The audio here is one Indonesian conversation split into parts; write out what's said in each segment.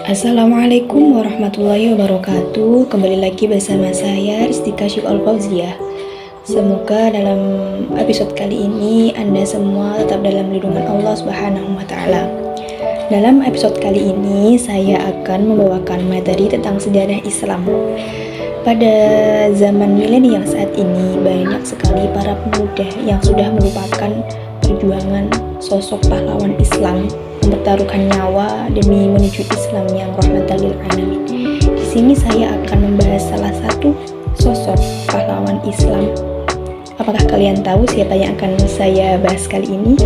Assalamualaikum warahmatullahi wabarakatuh. Kembali lagi bersama saya Ristika Syuk Al-Fauziah. Semoga dalam episode kali ini Anda semua tetap dalam lindungan Allah Subhanahu wa taala. Dalam episode kali ini saya akan membawakan materi tentang sejarah Islam. Pada zaman milenial saat ini banyak sekali para pemuda yang sudah merupakan perjuangan sosok pahlawan Islam, mempertaruhkan nyawa demi menuju Islam yang rahmatan lil alamin. Di sini saya akan membahas salah satu sosok pahlawan Islam. Apakah kalian tahu siapa yang akan saya bahas kali ini?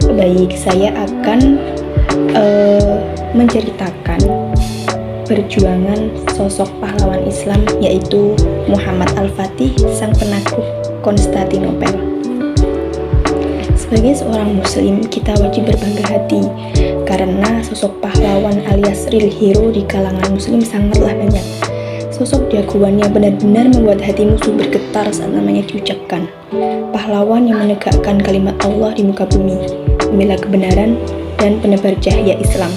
Baik, saya akan menceritakan perjuangan sosok pahlawan Islam, yaitu Muhammad Al-Fatih, sang penakluk Konstantinopel. Sebagai seorang muslim, kita wajib berbangga hati karena sosok pahlawan alias real hero di kalangan muslim sangatlah banyak. Sosok jagoannya benar-benar membuat hati musuh bergetar saat namanya diucapkan. Pahlawan yang menegakkan kalimat Allah di muka bumi, membela kebenaran dan penebar cahaya Islam.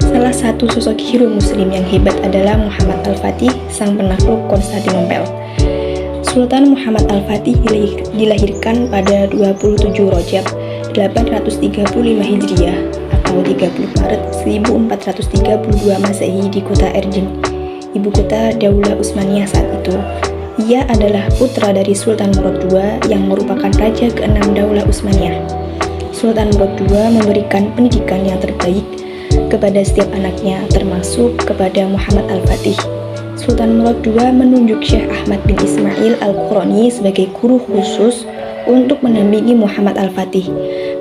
Salah satu sosok hero muslim yang hebat adalah Muhammad Al-Fatih, sang penakluk Konstantinopel. Sultan Muhammad Al-Fatih dilahirkan pada 27 Rajab 835 Hijriah atau 30 Maret 1432 Masehi di kota Erbil, ibu kota Daulah Utsmaniyah saat itu. Ia adalah putra dari Sultan Murad II yang merupakan raja ke-6 Daulah Utsmaniyah. Sultan Murad II memberikan pendidikan yang terbaik kepada setiap anaknya, termasuk kepada Muhammad Al-Fatih. Sultan Murad II menunjuk Syekh Ahmad bin Ismail Al-Qurani sebagai guru khusus untuk mendampingi Muhammad Al-Fatih.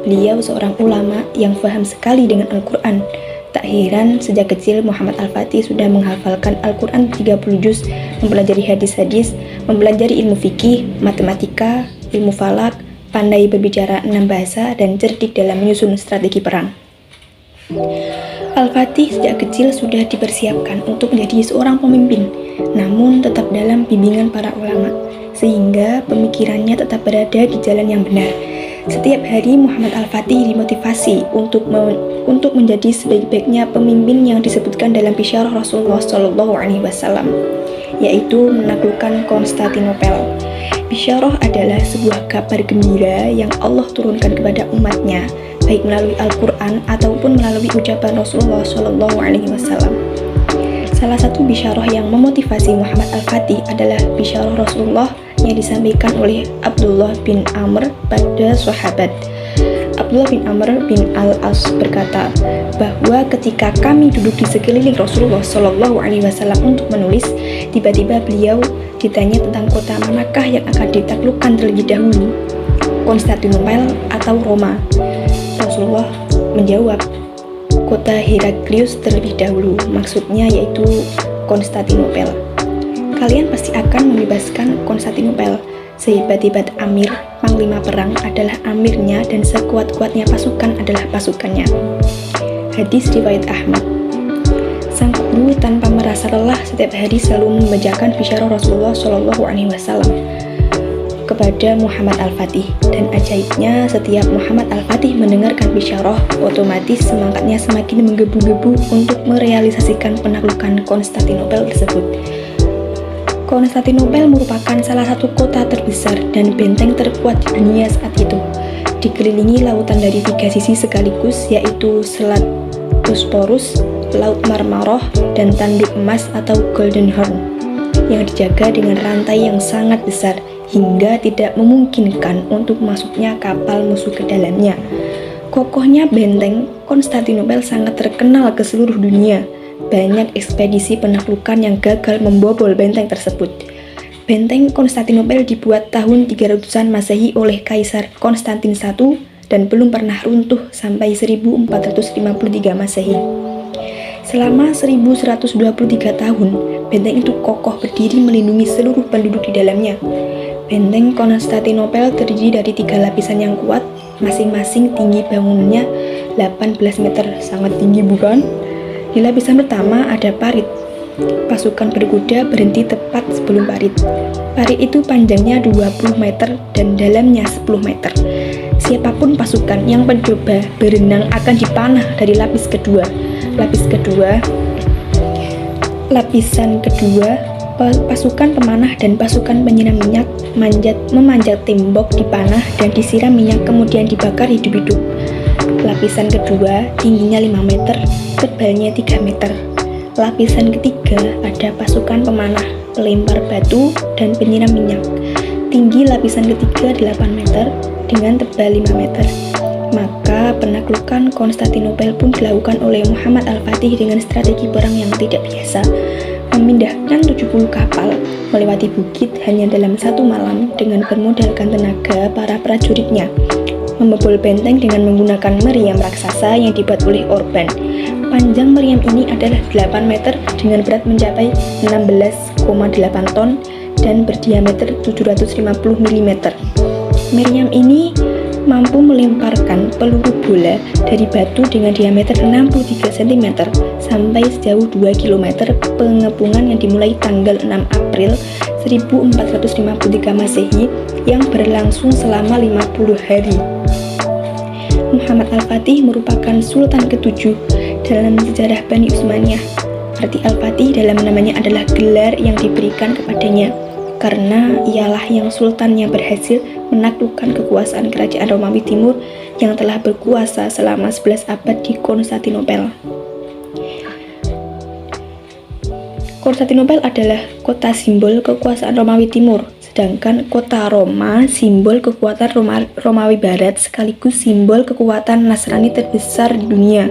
Beliau seorang ulama yang paham sekali dengan Al-Quran. Tak heran sejak kecil Muhammad Al-Fatih sudah menghafalkan Al-Quran 30 juz, mempelajari hadis-hadis, mempelajari ilmu fikih, matematika, ilmu falak, pandai berbicara 6 bahasa, dan cerdik dalam menyusun strategi perang. Al-Fatih sejak kecil sudah dipersiapkan untuk menjadi seorang pemimpin, namun tetap dalam bimbingan para ulama, sehingga pemikirannya tetap berada di jalan yang benar. Setiap hari Muhammad Al-Fatih dimotivasi untuk menjadi sebaik-baiknya pemimpin yang disebutkan dalam bisyarah Rasulullah SAW, yaitu menaklukkan Konstantinopel. Bisyarah adalah sebuah kabar gembira yang Allah turunkan kepada umatnya, baik melalui Al-Quran ataupun melalui ucapan Rasulullah SAW. Salah satu bisyarah yang memotivasi Muhammad Al-Fatih adalah bisyarah Rasulullah yang disampaikan oleh Abdullah bin Amr pada sahabat. Abdullah bin Amr bin Al-As berkata bahwa ketika kami duduk di sekeliling Rasulullah SAW untuk menulis, tiba-tiba beliau ditanya tentang kota manakah yang akan ditaklukkan terlebih dahulu, Konstantinopel atau Roma. Rasulullah menjawab, kota Heraklius terlebih dahulu, maksudnya yaitu Konstantinopel. Kalian pasti akan membebaskan Konstantinopel. Sehebat-hebat amir, panglima perang adalah amirnya dan sekuat-kuatnya pasukan adalah pasukannya. Hadis riwayat Ahmad. Sang guru tanpa merasa lelah setiap hari selalu membacakan bisyarah Rasulullah SAW kepada Muhammad Al-Fatih, dan ajaibnya setiap Muhammad Al-Fatih mendengarkan bisyarah, otomatis semangatnya semakin menggebu-gebu untuk merealisasikan penaklukan Konstantinopel tersebut. Konstantinopel merupakan salah satu kota terbesar dan benteng terkuat di dunia saat itu. Dikelilingi lautan dari 3 sisi sekaligus, yaitu Selat Bosporus, Laut Marmaroh, dan Tanduk Emas atau Golden Horn, yang dijaga dengan rantai yang sangat besar hingga tidak memungkinkan untuk masuknya kapal musuh ke dalamnya. Kokohnya benteng Konstantinopel sangat terkenal ke seluruh dunia. Banyak ekspedisi penaklukan yang gagal membobol benteng tersebut. Benteng Konstantinopel dibuat tahun 300-an Masehi oleh Kaisar Konstantin I dan belum pernah runtuh sampai 1453 Masehi. Selama 1123 tahun, benteng itu kokoh berdiri melindungi seluruh penduduk di dalamnya. Benteng Konstantinopel terdiri dari 3 lapisan yang kuat, masing-masing tinggi bangunannya 18 meter, sangat tinggi bukan? Di lapisan pertama ada parit. Pasukan berkuda berhenti tepat sebelum parit. Parit itu panjangnya 20 meter dan dalamnya 10 meter. Siapapun pasukan yang mencoba berenang akan dipanah dari lapis kedua. Lapisan kedua, pasukan pemanah dan pasukan penyiram minyak memanjat tembok dipanah dan disiram minyak kemudian dibakar hidup-hidup. Lapisan kedua tingginya 5 meter, tebalnya 3 meter. Lapisan ketiga ada pasukan pemanah, pelempar batu, dan penyiram minyak. Tinggi lapisan ketiga 8 meter dengan tebal 5 meter. Maka penaklukan Konstantinopel pun dilakukan oleh Muhammad Al-Fatih dengan strategi perang yang tidak biasa. Memindahkan 70 kapal melewati bukit hanya dalam 1 malam dengan bermodalkan tenaga para prajuritnya. Membobol benteng dengan menggunakan meriam raksasa yang dibuat oleh Orban. Panjang meriam ini adalah 8 meter dengan berat mencapai 16,8 ton dan berdiameter 750 mm. Meriam ini mampu melemparkan peluru bola dari batu dengan diameter 63 cm sampai sejauh 2 km. Pengepungan yang dimulai tanggal 6 April 1453 Masehi yang berlangsung selama 50 hari. Muhammad Al-Fatih merupakan Sultan ke-7 dalam sejarah Bani Utsmaniyah. Arti Al-Fatih dalam namanya adalah gelar yang diberikan kepadanya, karena ialah yang sultannya berhasil menaklukkan kekuasaan kerajaan Romawi Timur yang telah berkuasa selama 11 abad di Konstantinopel. Konstantinopel adalah kota simbol kekuasaan Romawi Timur, sedangkan kota Roma simbol kekuatan Romawi Barat sekaligus simbol kekuatan Nasrani terbesar di dunia.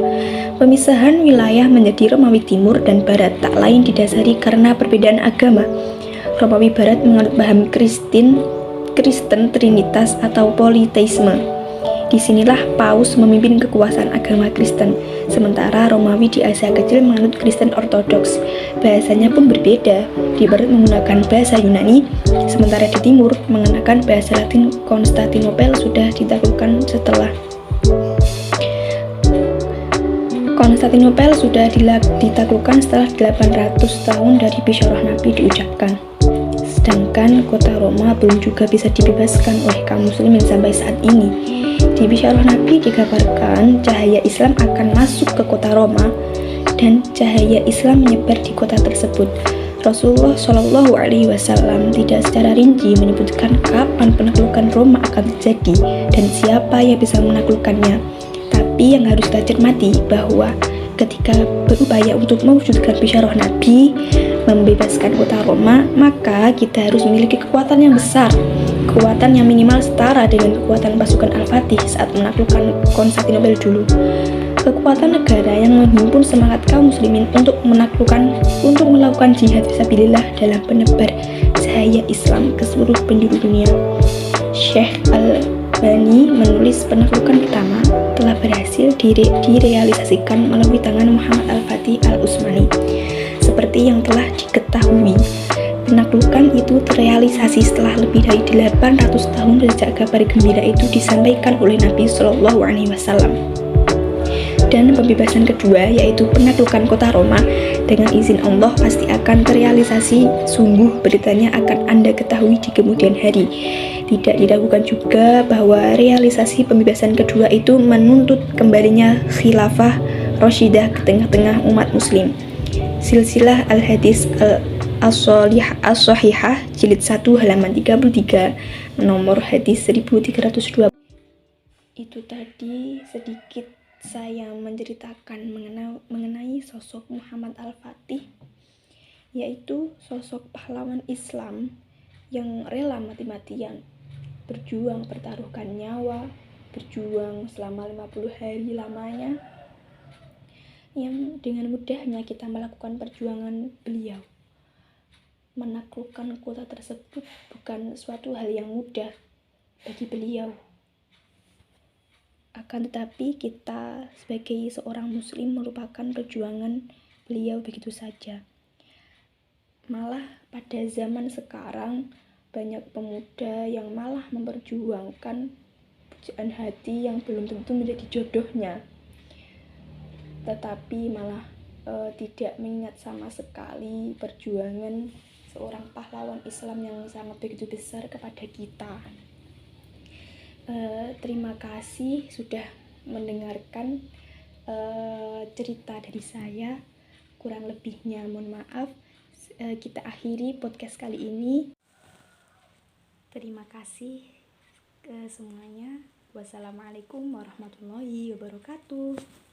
Pemisahan wilayah menjadi Romawi Timur dan Barat tak lain didasari karena perbedaan agama. Romawi Barat menganut paham Kristen Trinitas atau politeisme. Disinilah Paus memimpin kekuasaan agama Kristen, sementara Romawi di Asia Kecil menganut Kristen Ortodoks. Bahasanya pun berbeda, di Barat menggunakan bahasa Yunani, sementara di Timur menggunakan bahasa Latin. Konstantinopel sudah ditaklukkan setelah 800 tahun dari bisyarah Nabi diucapkan. Sedangkan kota Roma belum juga bisa dibebaskan oleh kaum muslimin sampai saat ini. Di bisyarah Nabi dikabarkan cahaya Islam akan masuk ke kota Roma dan cahaya Islam menyebar di kota tersebut. Rasulullah Shallallahu Alaihi Wasallam tidak secara rinci menyebutkan kapan penaklukan Roma akan terjadi dan siapa yang bisa menaklukkannya. Tapi yang harus kita cermati bahwa ketika berupaya untuk mewujudkan bisyarah Nabi membebaskan kota Roma, maka kita harus memiliki kekuatan yang besar, kekuatan yang minimal setara dengan kekuatan pasukan Al-Fatih saat menaklukkan Konstantinopel dulu. Kekuatan negara yang menghimpun semangat kaum muslimin untuk melakukan jihad fisabilillah dalam penebar cahaya Islam ke seluruh penjuru dunia. Syekh Al-Albani menulis penaklukan pertama telah berhasil direalisasikan melalui tangan Muhammad Al-Fatih Al-Utsmani. Seperti yang telah diketahui, penaklukan itu terrealisasi setelah lebih dari 800 tahun sejak kabar gembira itu disampaikan oleh Nabi Shallallahu Alaihi Wasallam. Dan pembebasan kedua, yaitu penaklukan kota Roma, dengan izin Allah pasti akan terrealisasi. Sungguh beritanya akan Anda ketahui di kemudian hari. Tidak diragukan juga bahwa realisasi pembebasan kedua itu menuntut kembalinya khilafah Rashidah ke tengah-tengah umat muslim. Silsilah Al-Hadis As-Sahihah jilid 1 halaman 33 nomor hadis 1302. Itu tadi sedikit saya menceritakan mengenai sosok Muhammad Al-Fatih, yaitu sosok pahlawan Islam yang rela mati-matian, berjuang pertaruhkan nyawa, berjuang selama 50 hari lamanya, yang dengan mudahnya kita melakukan perjuangan beliau. Menaklukkan kota tersebut bukan suatu hal yang mudah bagi beliau. Akan tetapi kita sebagai seorang muslim melupakan perjuangan beliau begitu saja. Malah pada zaman sekarang banyak pemuda yang malah memperjuangkan pujaan hati yang belum tentu menjadi jodohnya, tetapi malah tidak mengingat sama sekali perjuangan seorang pahlawan Islam yang sangat begitu besar kepada kita. Terima kasih sudah mendengarkan cerita dari saya. Kurang lebihnya mohon maaf. Kita akhiri podcast kali ini. Terima kasih semuanya. Wassalamualaikum warahmatullahi wabarakatuh.